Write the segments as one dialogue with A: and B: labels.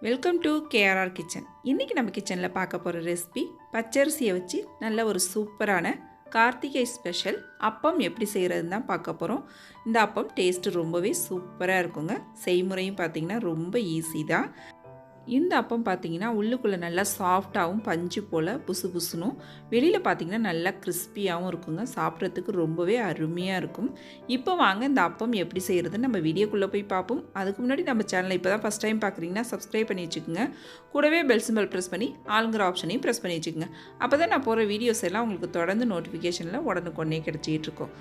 A: Welcome to KRR kitchen. இன்றைக்கி நம்ம கிச்சனில் பார்க்க போகிற ரெசிபி பச்சரிசியை வச்சு நல்ல ஒரு சூப்பரான கார்த்திகை ஸ்பெஷல் அப்பம் எப்படி செய்கிறதுன்னு தான் பார்க்க போகிறோம். இந்த அப்பம் டேஸ்ட்டு ரொம்பவே சூப்பராக இருக்குங்க. செய்முறையும் பார்த்திங்கன்னா ரொம்ப ஈஸி தான். இந்த அப்பம் பார்த்திங்கன்னா உள்ளுக்குள்ளே நல்லா சாஃப்டாகவும் பஞ்சு போல் புசு புசுனும், வெளியில் பார்த்திங்கன்னா நல்லா கிறிஸ்பியாகவும் இருக்குங்க. சாப்பிட்றதுக்கு ரொம்பவே அருமையாக இருக்கும். இப்போ வாங்க இந்த அப்பம் எப்படி செய்கிறதுன்னு நம்ம வீடியோக்குள்ளே போய் பார்ப்போம். அதுக்கு முன்னாடி நம்ம சேனலை இப்போ தான் ஃபஸ்ட் டைம் பார்க்குறீங்கன்னா சப்ஸ்கிரைப் பண்ணி வச்சுக்கோங்க. கூடவே பெல் சிம்பல் ப்ரெஸ் பண்ணி ஆளுங்கிற ஆப்ஷனையும் ப்ரெஸ் பண்ணி வச்சுக்கோங்க. அப்போ தான் நான் போகிற வீடியோஸ் எல்லாம் உங்களுக்கு தொடர்ந்து நோட்டிஃபிகேஷனில் உடனுக்குடனே கிடச்சிக்கிட்டு இருக்கும்.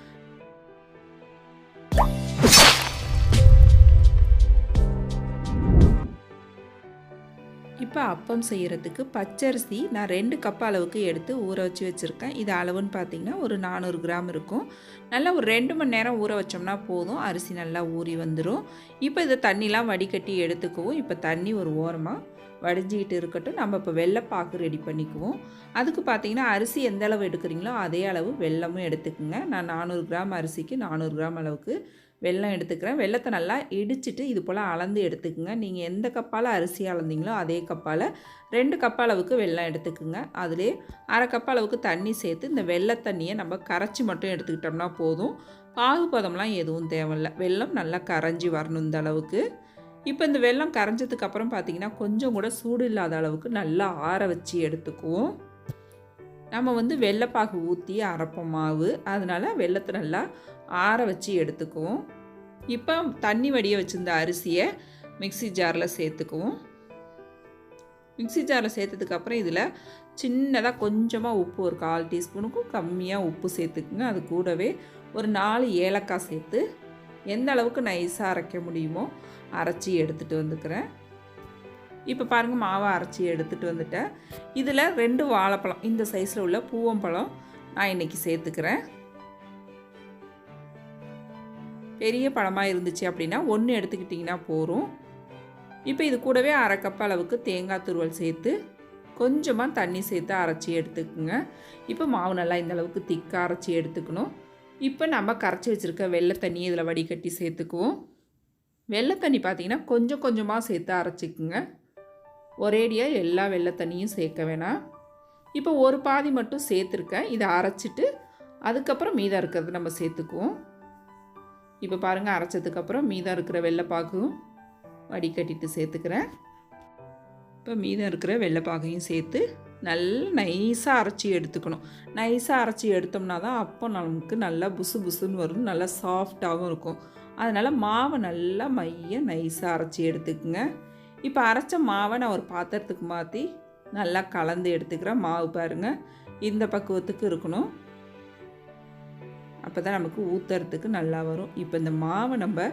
A: இப்போ அப்பம் செய்கிறதுக்கு பச்சரிசி நான் 2 கப் அளவுக்கு எடுத்து ஊற வச்சு வச்சுருக்கேன். இது அளவுன்னு பார்த்திங்கன்னா ஒரு 400 கிராம் இருக்கும். நல்லா ஒரு 2 மணி நேரம் ஊற வச்சோம்னா போதும், அரிசி நல்லா ஊறி வந்துடும். இப்போ இதை தண்ணிலாம் வடிகட்டி எடுத்துக்குவோம். இப்போ தண்ணி ஒரு ஓரமாக வடிஞ்சிக்கிட்டு இருக்கட்டும். நம்ம இப்போ வெள்ளைப்பாக்கு ரெடி பண்ணிக்குவோம். அதுக்கு பார்த்திங்கன்னா அரிசி எந்த அளவு எடுக்கிறீங்களோ அதே அளவு வெல்லமும் எடுத்துக்குங்க. நான் 400 கிராம் அரிசிக்கு 400 கிராம் அளவுக்கு வெல்லம் எடுத்துக்கிறேன். வெல்லத்தை நல்லா இடிச்சிட்டு இது போல் அளந்து எடுத்துக்குங்க. நீங்கள் எந்த கப்பால் அரிசி அளந்தீங்களோ அதே கப்பால் 2 கப் அளவுக்கு வெல்லம் எடுத்துக்குங்க. அதிலே அரை கப் அளவுக்கு தண்ணி சேர்த்து இந்த வெள்ளை தண்ணியை நம்ம கரைச்சி மட்டும் எடுத்துக்கிட்டோம்னா போதும். பாகுபதம்லாம் எதுவும் தேவையில்லை. வெல்லம் நல்லா கரைஞ்சி வரணும் இந்த அளவுக்கு. இப்போ இந்த வெல்லம் கரைஞ்சதுக்கப்புறம் பார்த்திங்கன்னா கொஞ்சம் கூட சூடு இல்லாத அளவுக்கு நல்லா ஆற வச்சு எடுத்துக்குவோம். நம்ம வெள்ளைப்பாகு ஊற்றி அரைப்போம் மாவு, அதனால் வெல்லத்தை நல்லா ஆற வச்சு எடுத்துக்குவோம். இப்போ தண்ணி வடிய வச்சுருந்த அரிசியை மிக்ஸி ஜாரில் சேர்த்துக்குவோம். மிக்ஸி ஜாரில் சேர்த்ததுக்கப்புறம் இதில் சின்னதாக கொஞ்சமாக உப்பு, ஒரு 1/4 டீஸ்பூனுக்கும் கம்மியாக உப்பு சேர்த்துக்குங்க. அது கூடவே ஒரு 4 ஏலக்காய் சேர்த்து எந்த அளவுக்கு நைஸாக அரைக்க முடியுமோ அரைச்சி எடுத்துகிட்டு வந்துக்கிறேன். இப்போ பாருங்கள், மாவை அரைச்சி எடுத்துகிட்டு வந்துட்டேன். இதில் 2 வாழைப்பழம், இந்த சைஸில் உள்ள பூவம்பழம் நான் இன்றைக்கி சேர்த்துக்கிறேன். பெரிய பழமாக இருந்துச்சு அப்படின்னா 1 எடுத்துக்கிட்டிங்கன்னா போதும். இப்போ இது கூடவே அரை கப் அளவுக்கு தேங்காய் துருவல் சேர்த்து கொஞ்சமாக தண்ணி சேர்த்து அரைச்சி எடுத்துக்குங்க. இப்போ மாவு நல்லா இந்த அளவுக்கு திக்காக அரைச்சி எடுத்துக்கணும். இப்போ நம்ம கரைச்சி வச்சுருக்க வெள்ளை தண்ணியை இதில் வடிகட்டி சேர்த்துக்குவோம். வெள்ளை தண்ணி பார்த்திங்கன்னா கொஞ்சம் கொஞ்சமாக சேர்த்து அரைச்சிக்குங்க. ஒரேடியாக எல்லா வெள்ளை தண்ணியும் சேர்க்க வேணாம். இப்போ ஒரு பாதி மட்டும் சேர்த்துருக்கேன். இதை அரைச்சிட்டு அதுக்கப்புறம் மீதம் இருக்கிறது நம்ம சேர்த்துக்குவோம். இப்போ பாருங்கள், அரைச்சதுக்கப்புறம் மீதம் இருக்கிற வெள்ளைப்பாகும் வடிகட்டிட்டு சேர்த்துக்கிறேன். இப்போ மீதம் இருக்கிற வெள்ளைப்பாகையும் சேர்த்து நல்லா நைஸாக அரைச்சி எடுத்துக்கணும். நைஸாக அரைச்சி எடுத்தோம்னா தான் அப்போ நமக்கு நல்லா புசு புசுன்னு வரும், நல்லா சாஃப்டாகவும் இருக்கும். அதனால் மாவை நல்லா நைஸாக அரைச்சி எடுத்துக்குங்க. இப்போ அரைச்ச மாவை நான் ஒரு பாத்திரத்துக்கு மாற்றி நல்லா கலந்து எடுத்துக்கிறேன். மாவு பாருங்கள், இந்த பக்குவத்துக்கு இருக்கணும். அப்போ தான் நமக்கு ஊற்றுறதுக்கு நல்லா வரும். இப்போ இந்த மாவை நம்ம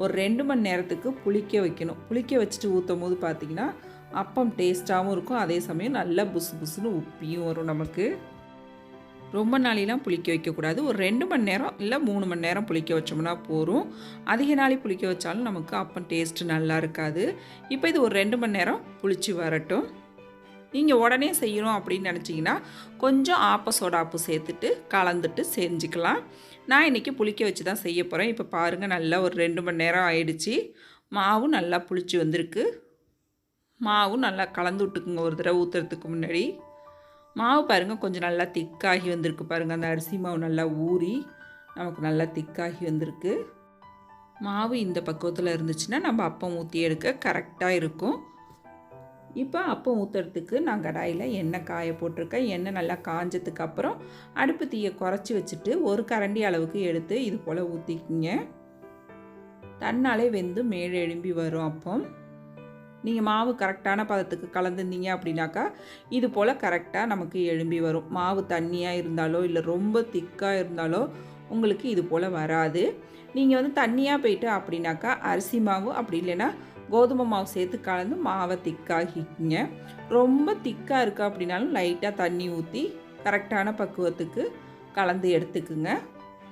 A: ஒரு 2 மணி நேரத்துக்கு புளிக்க வைக்கணும். புளிக்க வச்சுட்டு ஊற்றும் போது பார்த்திங்கன்னா அப்பம் டேஸ்ட்டாகவும் இருக்கும், அதே சமயம் நல்லா புசு புசுன்னு உப்பியும் வரும். நமக்கு ரொம்ப நாளையெல்லாம் புளிக்க வைக்கக்கூடாது. ஒரு 2 மணி நேரம் இல்லை 3 மணி நேரம் புளிக்க வச்சோம்னா போதும். அதிக நாளைக்கு புளிக்க வச்சாலும் நமக்கு அப்பம் டேஸ்ட்டு நல்லா இருக்காது. இப்போ இது ஒரு 2 மணி நேரம் புளிச்சு வரட்டும். நீங்கள் உடனே செய்யணும் அப்படின்னு நினச்சிங்கன்னா கொஞ்சம் ஆப்ப சோடாப்பு சேர்த்துட்டு கலந்துட்டு செஞ்சுக்கலாம். நான் இன்றைக்கி புளிக்க வச்சு தான் செய்ய போகிறேன். இப்போ பாருங்கள், நல்லா ஒரு 2 மணி நேரம் ஆயிடுச்சு. மாவும் நல்லா புளிச்சு வந்திருக்கு. மாவும் நல்லா கலந்து விட்டுக்குங்க ஒரு தடவை ஊற்றுறதுக்கு முன்னாடி. மாவு பாருங்கள் கொஞ்சம் நல்லா திக்காகி வந்திருக்கு. பாருங்கள், அந்த அரிசி மாவு நல்லா ஊறி நமக்கு நல்லா திக்காகி வந்திருக்கு. மாவு இந்த பக்குவத்தில் இருந்துச்சுன்னா நம்ம அப்பம் ஊற்றி எடுக்க கரெக்டாக இருக்கும். இப்போ அப்பம் ஊற்றுறதுக்கு நான் கடாயில் எண்ணெய் காய போட்டிருக்கேன். எண்ணெய் நல்லா காஞ்சதுக்கு அப்புறம் அடுப்பு தீயை குறைச்சி வச்சுட்டு ஒரு கரண்டி அளவுக்கு எடுத்து இது போல் ஊற்றிக்கிங்க. தன்னாலே வெந்து மேலே எழும்பி வரும் அப்பம். நீங்கள் மாவு கரெக்டான பதத்துக்கு கலந்துருந்தீங்க அப்படின்னாக்கா இது போல் கரெக்டாக நமக்கு எழும்பி வரும். மாவு தண்ணியாக இருந்தாலோ இல்லை ரொம்ப திக்காக இருந்தாலோ உங்களுக்கு இது போல் வராது. நீங்கள் தண்ணியாக போயிட்டு அப்படின்னாக்கா அரிசி மாவு அப்படி இல்லைன்னா கோதுமை மாவு சேர்த்து கலந்து மாவை திக்காகிக்கிங்க. ரொம்ப திக்காக இருக்குது அப்படின்னாலும் லைட்டாக தண்ணி ஊற்றி கரெக்டான பக்குவத்துக்கு கலந்து எடுத்துக்குங்க.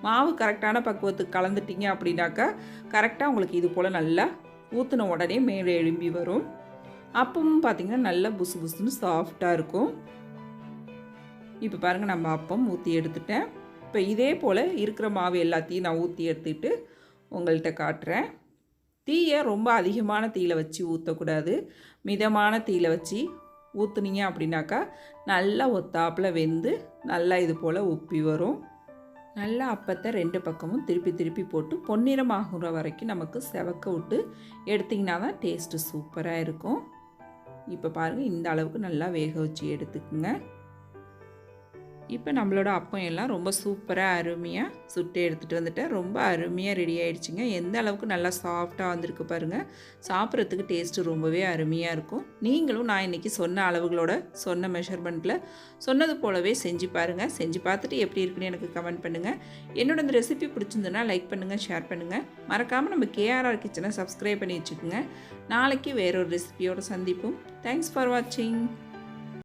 A: மாவு கரெக்டான பக்குவத்துக்கு கலந்துட்டிங்க அப்படின்னாக்கா கரெக்டாக உங்களுக்கு இது போல் நல்லா ஊற்றின உடனே மேலே எழும்பி வரும். அப்பமும் பார்த்திங்கன்னா நல்லா புசு புசுன்னு சாஃப்டாக இருக்கும். இப்போ பாருங்கள், நம்ம அப்பம் ஊற்றி எடுத்துட்டேன். இப்போ இதே போல் இருக்கிற மாவு எல்லாத்தையும் நான் ஊற்றி எடுத்துக்கிட்டு உங்கள்கிட்ட காட்டுறேன். தீயை ரொம்ப அதிகமான தீயில வச்சு ஊற்றக்கூடாது. மிதமான தீயில வச்சு ஊற்றுனீங்க அப்படின்னாக்கா நல்லா ஒத்தாப்பில் வெந்து நல்லா இது போல் உப்பி வரும். நல்லா அப்பத்தை 2 பக்கமும் திருப்பி திருப்பி போட்டு பொன்னிறம் ஆகுற வரைக்கும் நமக்கு செவக்க விட்டு எடுத்திங்கன்னா தான் டேஸ்ட்டு சூப்பராக இருக்கும். இப்போ பாருங்கள், இந்த அளவுக்கு நல்லா வேக வச்சு எடுத்துக்குங்க. இப்போ நம்மளோட அப்பம் எல்லாம் ரொம்ப சூப்பராக அருமையாக சுட்டு எடுத்துகிட்டு வந்துட்டேன். ரொம்ப அருமையாக ரெடி ஆகிடுச்சிங்க. எந்த அளவுக்கு நல்லா சாஃப்டாக வந்திருக்கு பாருங்கள். சாப்பிட்றதுக்கு டேஸ்ட்டு ரொம்பவே அருமையாக இருக்கும். நீங்களும் நான் இன்றைக்கி சொன்ன அளவுகளோட சொன்ன மெஷர்மெண்ட்டில் சொன்னது போலவே செஞ்சு பாருங்கள். செஞ்சு பார்த்துட்டு எப்படி இருக்குன்னு எனக்கு கமெண்ட் பண்ணுங்கள். என்னோட இந்த ரெசிபி பிடிச்சிருந்துன்னா லைக் பண்ணுங்கள், ஷேர் பண்ணுங்கள். மறக்காமல் நம்ம கேஆர்ஆர் கிச்சனை சப்ஸ்கிரைப் பண்ணி வச்சுக்கோங்க. நாளைக்கு வேறொரு ரெசிபியோடு சந்திப்போம். தேங்க்ஸ் ஃபார் வாட்சிங்.